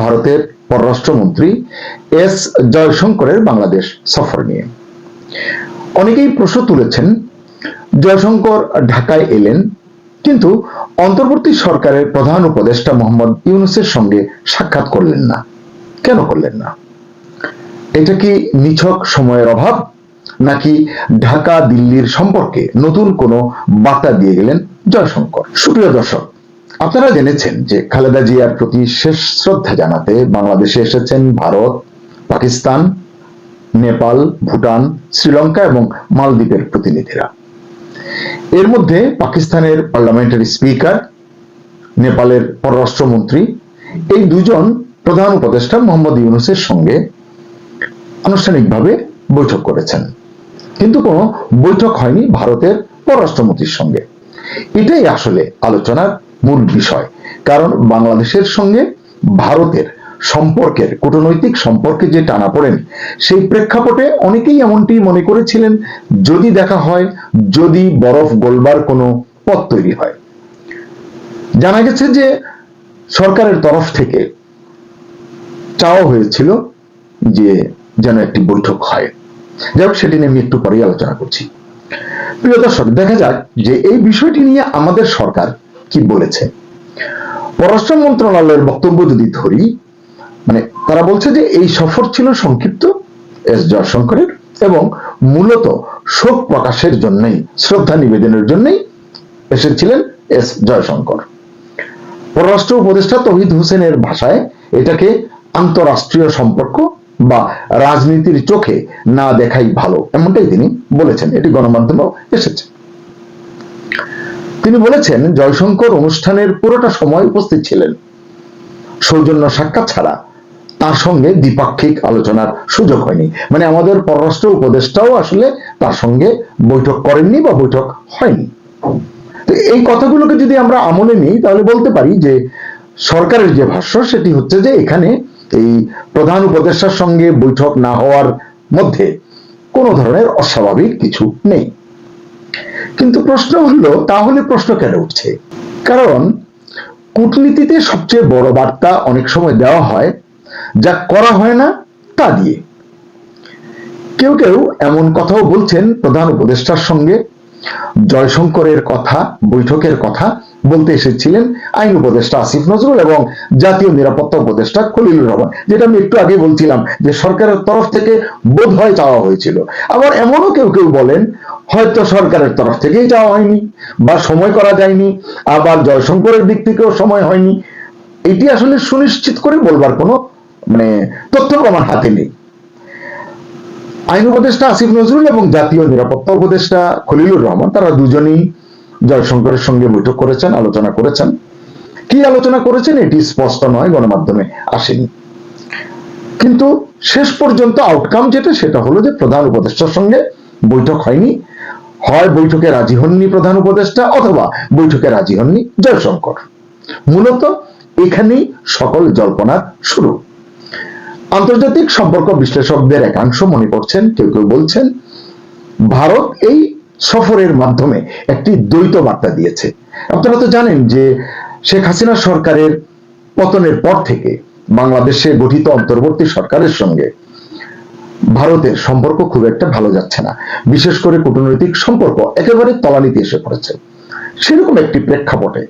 ভারতের পররাষ্ট্রমন্ত্রী এস জয়শঙ্করের বাংলাদেশ সফর নিয়ে। অনেকেই প্রশ্ন তুলেছেন, জয়শঙ্কর ঢাকায় এলেন কিন্তু অন্তর্বর্তী সরকারের প্রধান উপদেষ্টা মোহাম্মদ ইউনূসের সঙ্গে সাক্ষাৎ করলেন না, কেন করলেন না? এটা কি নিছক সময়ের অভাব, নাকি ঢাকা দিল্লির সম্পর্কে নতুন কোনো বার্তা দিয়ে গেলেন জয়শঙ্কর? সুপ্রিয় দর্শক, আপনারা জেনেছেন যে খালেদা জিয়ার প্রতি শেষ শ্রদ্ধা জানাতে বাংলাদেশে এসেছেন ভারত, পাকিস্তান, নেপাল, ভুটান, শ্রীলঙ্কা এবং মালদ্বীপের প্রতিনিধিরা। এর মধ্যে পাকিস্তানের পার্লামেন্টের স্পিকার, নেপালের পররাষ্ট্রমন্ত্রী এই দুজন প্রধান উপদেষ্টা মোহাম্মদ ইউনূসের সঙ্গে আনুষ্ঠানিকভাবে বৈঠক করেছেন, কিন্তু কোনো বৈঠক হয়নি ভারতের পররাষ্ট্রমন্ত্রীর সঙ্গে। এটাই আসলে আলোচনার মূল বিষয়, কারণ বাংলাদেশের সঙ্গে ভারতের সম্পর্কের, কূটনৈতিক সম্পর্কে যে টানাপোড়েন, সেই প্রেক্ষাপটে অনেকেই এমনটি মনে করেছিলেন যদি দেখা হয়, যদি বরফ গলবার কোনো পথ তৈরি হয়। জানা গেছে যে সরকারের তরফ থেকে চাওয়া হয়েছিল যে যেন একটি বৈঠক হয়। যাই হোক, সেটি নিয়ে আমি একটু পরেই আলোচনা করছি। প্রিয় দর্শক, দেখা যাক যে এই বিষয়টি নিয়ে আমাদের সরকার কি বলেছে। পররাষ্ট্র মন্ত্রণালয়ের বক্তব্য যদি ধরি, মানে তারা বলছে যে এই সফর ছিল সংক্ষিপ্ত এস জয়শঙ্করের এবং মূলত শোক প্রকাশের জন্যই, শ্রদ্ধা নিবেদনের জন্যই এসেছিলেন এস জয়শঙ্কর। পররাষ্ট্র উপদেষ্টা তৌহিদ হোসেনের ভাষায় এটাকে আন্তরাষ্ট্রীয় সম্পর্ক বা রাজনীতির চোখে না দেখাই ভালো, এমনটাই তিনি বলেছেন। এটি গণমাধ্যমেও এসেছে। তিনি বলেছেন, জয়শঙ্কর অনুষ্ঠানের পুরোটা সময় উপস্থিত ছিলেন। সৌজন্য সাক্ষাৎ ছাড়া তার সঙ্গে দ্বিপাক্ষিক আলোচনার সুযোগ হয়নি। মানে আমাদের পররাষ্ট্র উপদেষ্টাও আসলে তার সঙ্গে বৈঠক করেননি বা বৈঠক হয়নি। তো এই কথাগুলোকে যদি আমরা আমলে নিই, তাহলে বলতে পারি যে সরকারের যে ভাষ্য, সেটি হচ্ছে যে এখানে এই প্রধান উপদেষ্টার সঙ্গে বৈঠক না হওয়ার মধ্যে কোনো ধরনের অস্বাভাবিক কিছু নেই। কিন্তু প্রশ্ন হলো, তাহলে প্রশ্ন কেন উঠছে? কারণ কূটনীতিতে সবচেয়ে বড় বার্তা অনেক সময় দেওয়া হয় যা করা হয় না তা দিয়ে। কেউ কেউ এমন কথাও বলছেন, প্রধান উপদেষ্টার সঙ্গে জয়শঙ্করের কথা, বৈঠকের কথা বলতে এসেছিলেন আইন উপদেষ্টা আসিফ নজরুল এবং জাতীয় নিরাপত্তা উপদেষ্টা খলিলুর রহমান, যেটা আমি একটু আগে বলছিলাম যে সরকারের তরফ থেকে বোধ হয় চাওয়া হয়েছিল। আবার এমনও কেউ কেউ বলেন হয়তো সরকারের তরফ থেকেই চাওয়া হয়নি বা সময় করা যায়নি, আবার জয়শঙ্করের দিক থেকেও সময় হয়নি। এটি আসলে সুনিশ্চিত করে বলবার কোনো তথ্য প্রমাণ হাতে নেই। আইন উপদেষ্টা আসিফ নজরুল এবং জাতীয় নিরাপত্তা উপদেষ্টা খলিলুর রহমান, তারা দুজনেই জয়শঙ্করের সঙ্গে বৈঠক করেছেন, আলোচনা করেছেন। কি আলোচনা করেছেন এটি স্পষ্ট নয়, গণমাধ্যমে আসেনি। কিন্তু শেষ পর্যন্ত আউটকাম যেটা, সেটা হলো যে প্রধান উপদেষ্টার সঙ্গে বৈঠক হয়নি। হয় বৈঠকে রাজি হননি প্রধান উপদেষ্টা, অথবা বৈঠকে রাজি হননি জয়শঙ্কর। মূলত এখানেই সকল জল্পনার শুরু। আন্তর্জাতিক সম্পর্ক বিশ্লেষকদের একাংশ মনে করছেন, কেউ কেউ বলছেন, ভারত এই সফরের মাধ্যমে একটি দ্বৈত বার্তা দিয়েছে। আপনারা তো জানেন যে শেখ হাসিনা সরকারের পতনের পর থেকে বাংলাদেশে গঠিত অন্তর্বর্তী সরকারের সঙ্গে ভারতের সম্পর্ক খুব একটা ভালো যাচ্ছে না। বিশেষ করে কূটনৈতিক সম্পর্ক একেবারে তলানিতে এসে পড়েছে। সেরকম একটি প্রেক্ষাপটে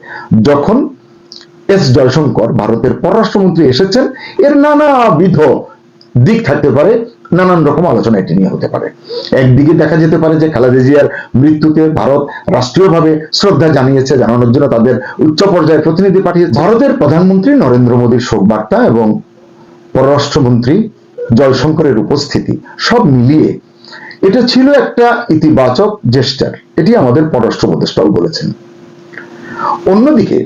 যখন এস জয়শঙ্কর, ভারতের পররাষ্ট্রমন্ত্রী, এসেছেন, এর নানাবিধ দিক থাকতে পারে, নানান রকম আলোচনা এটি নিয়ে হতে পারে। একদিকে দেখা যেতে পারে যে খালেদা জিয়ার মৃত্যুতে ভারত রাষ্ট্রীয়ভাবে শ্রদ্ধা জানিয়েছে, জানানোর জন্য তাদের উচ্চ পর্যায়ের প্রতিনিধি পাঠিয়েছে। ভারতের প্রধানমন্ত্রী নরেন্দ্র মোদীর শোক বার্তা এবং পররাষ্ট্রমন্ত্রী জয়শঙ্করের উপস্থিতি, সব মিলিয়ে এটা ছিল একটা ইতিবাচক জেস্টার, এটি আমাদের পররাষ্ট্র উপদেষ্টাও বলেছেন। অন্যদিকে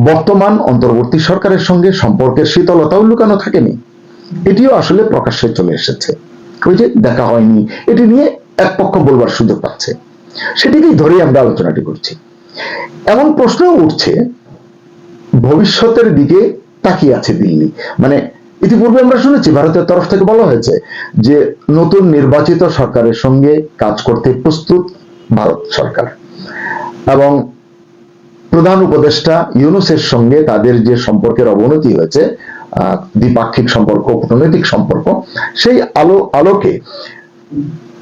বর্তমান অন্তর্বর্তী সরকারের সঙ্গে সম্পর্কের শীতলতাও লুকানো থাকেনি, এটিও আসলে প্রকাশ্যে চলে এসেছে। ওই যে দেখা হয়নি, এটি নিয়ে এক পক্ষ বলবার সুযোগ পাচ্ছে, সেটিকেই ধরেই আমরা আলোচনাটি করছি। এমন প্রশ্ন উঠছে, ভবিষ্যতের দিকে তাকিয়ে আছে দিল্লি। ইতিপূর্বে আমরা শুনেছি ভারতের তরফ থেকে বলা হয়েছে যে নতুন নির্বাচিত সরকারের সঙ্গে কাজ করতে প্রস্তুত ভারত সরকার, এবং প্রধান উপদেষ্টা ইউনূসের সঙ্গে তাদের যে সম্পর্কের অবনতি হয়েছে, দ্বিপাক্ষিক সম্পর্ক, কূটনৈতিক সম্পর্ক, সেই আলোকে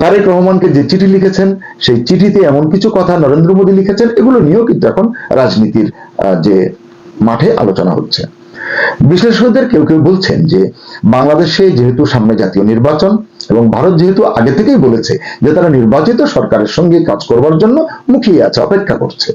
তারেক রহমানকে যে চিঠি লিখেছেন, সেই চিঠিতে এমন কিছু কথা নরেন্দ্র মোদী লিখেছেন, এগুলো নিয়েও কিন্তু এখন রাজনীতির যে মাঠে আলোচনা হচ্ছে। বিশ্লেষকদের কেউ কেউ বলছেন যে বাংলাদেশে যেহেতু সামনে জাতীয় নির্বাচন এবং ভারত যেহেতু আগে থেকেই বলেছে যে তারা নির্বাচিত সরকারের সঙ্গে কাজ করবার জন্য মুখিয়ে আছে, অপেক্ষা করছে,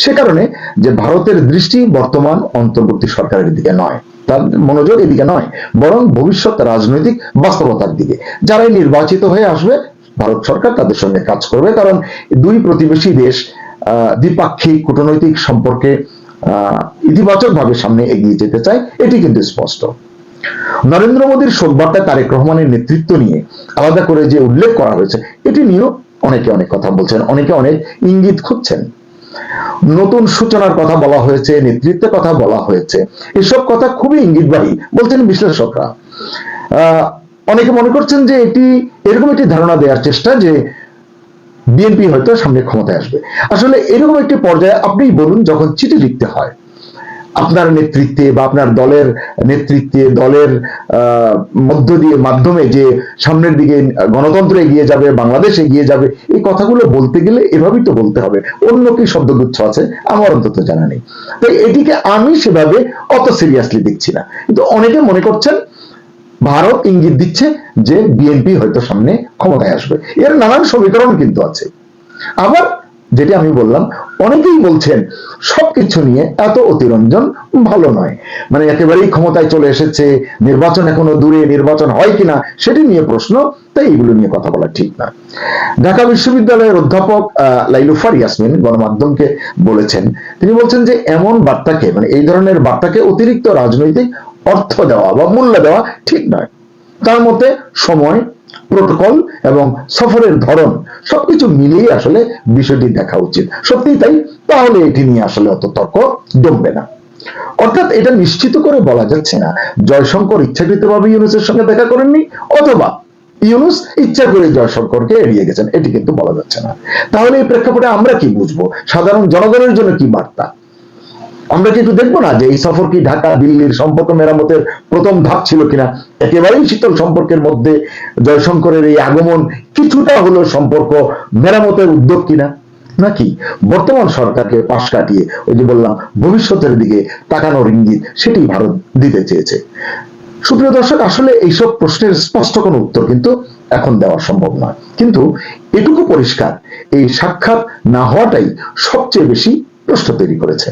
সে কারণে যে ভারতের দৃষ্টি বর্তমান অন্তর্বর্তী সরকারের দিকে নয়, তার মনোযোগ এদিকে নয়, বরং ভবিষ্যৎ রাজনৈতিক বাস্তবতার দিকে। যারাই নির্বাচিত হয়ে আসবে ভারত সরকার তাদের সঙ্গে কাজ করবে, কারণ দুই প্রতিবেশী দেশ দ্বিপাক্ষিক কূটনৈতিক সম্পর্কে ইতিবাচক ভাবে সামনে এগিয়ে যেতে চায়, এটি কিন্তু স্পষ্ট। নরেন্দ্র মোদীর শোকবার্তায় তারেক রহমানের নেতৃত্ব নিয়ে আলাদা করে যে উল্লেখ করা হয়েছে, এটি নিয়েও অনেকে অনেক কথা বলছেন, অনেকে অনেক ইঙ্গিত খুঁজছেন। নতুন সূচনার কথা বলা হয়েছে, নেতৃত্বের কথা বলা হয়েছে, এসব কথা খুবই ইঙ্গিতবাহী বলছেন বিশ্লেষকরা। অনেকে মনে করছেন যে এটি এরকম একটি ধারণা দেওয়ার চেষ্টা যে বিএনপি হয়তো সামনে ক্ষমতায় আসবে। আসলে এরকম একটি পর্যায়ে আপনি বলুন, যখন চিঠি লিখতে হয় আপনার নেতৃত্বে বা আপনার দলের নেতৃত্বে, দলের মধ্য দিয়ে মাধ্যমে যে সামনের দিকে গণতন্ত্র এগিয়ে যাবে, বাংলাদেশ এগিয়ে যাবে, এই কথাগুলো বলতে গেলে এভাবেই তো বলতে হবে। অন্য কি শব্দগুচ্ছ আছে আমার অন্তত জানা নেই। তাই এটিকে আমি সেভাবে অত সিরিয়াসলি দেখছি না, কিন্তু অনেকে মনে করছেন ভারত ইঙ্গিত দিচ্ছে যে বিএনপি হয়তো সামনে ক্ষমতায় আসবে। এর নানান সমীকরণ কিন্তু আছে। আবার যেটি আমি বললাম, অনেকেই বলছেন সবকিছু নিয়ে এত অতিরঞ্জন ভালো নয়, মানে একেবারেই ক্ষমতায় চলে এসেছে, নির্বাচন এখনো দূরে, নির্বাচন হয় কিনা সেটি নিয়ে প্রশ্ন, তাই এগুলো নিয়ে কথা বলা ঠিক না। ঢাকা বিশ্ববিদ্যালয়ের অধ্যাপক লাইলুফার ইয়াসমিন গণমাধ্যমকে বলেছেন, তিনি বলছেন যে এমন বার্তাকে, মানে এই ধরনের বার্তাকে অতিরিক্ত রাজনৈতিক অর্থ দেওয়া বা মূল্য দেওয়া ঠিক নয়। তার মতে সময়, প্রোটোকল এবং সফরের ধরন সবকিছু মিলিয়ে আসলে বিষয়টি দেখা উচিত। সত্যি তাই, তাহলে এটি নিয়ে আসলে অত তর্ক জমবে না। অর্থাৎ এটা নিশ্চিত করে বলা যাচ্ছে না জয়শঙ্কর ইচ্ছাকৃতভাবে ইউনূসের সঙ্গে দেখা করেননি, অথবা ইউনূস ইচ্ছা করে জয়শঙ্করকে এড়িয়ে গেছেন, এটি কিন্তু বলা যাচ্ছে না। তাহলে এই প্রেক্ষাপটে আমরা কি বুঝবো, সাধারণ জনগণের জন্য কি বার্তা? আমরা কি একটু দেখবো না যে এই সফর কি ঢাকা দিল্লির সম্পর্ক মেরামতের প্রথম ধাপ ছিল কিনা? একেবারেই শীতল সম্পর্কের মধ্যে জয়শঙ্করের এই আগমন কিছুটা হলো সম্পর্ক মেরামতের উদ্যোগ কিনা, নাকি বর্তমান সরকারকে পাশ কাটিয়ে ওই যে বললাম ভবিষ্যতের দিকে তাকানোর ইঙ্গিত সেটি ভারত দিতে চেয়েছে? সুপ্রিয় দর্শক, আসলে এইসব প্রশ্নের স্পষ্ট কোনো উত্তর কিন্তু এখন দেওয়া সম্ভব নয়, কিন্তু এটুকু পরিষ্কার, এই সাক্ষাৎ না হওয়াটাই সবচেয়ে বেশি প্রশ্ন তৈরি করেছে।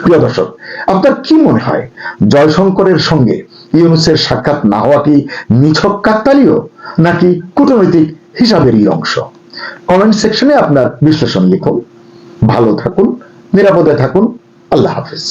প্রিয় দর্শক, আপনার কি মনে হয় জয়শঙ্করের সঙ্গে ইউনূসের সাক্ষাৎ না হওয়া কি নিছক কাকতালীয়, নাকি কূটনৈতিক হিসাবেরই অংশ? কমেন্ট সেকশনে আপনার বিশ্লেষণ লিখুন। ভালো থাকুন, নিরাপদে থাকুন। আল্লাহ হাফেজ।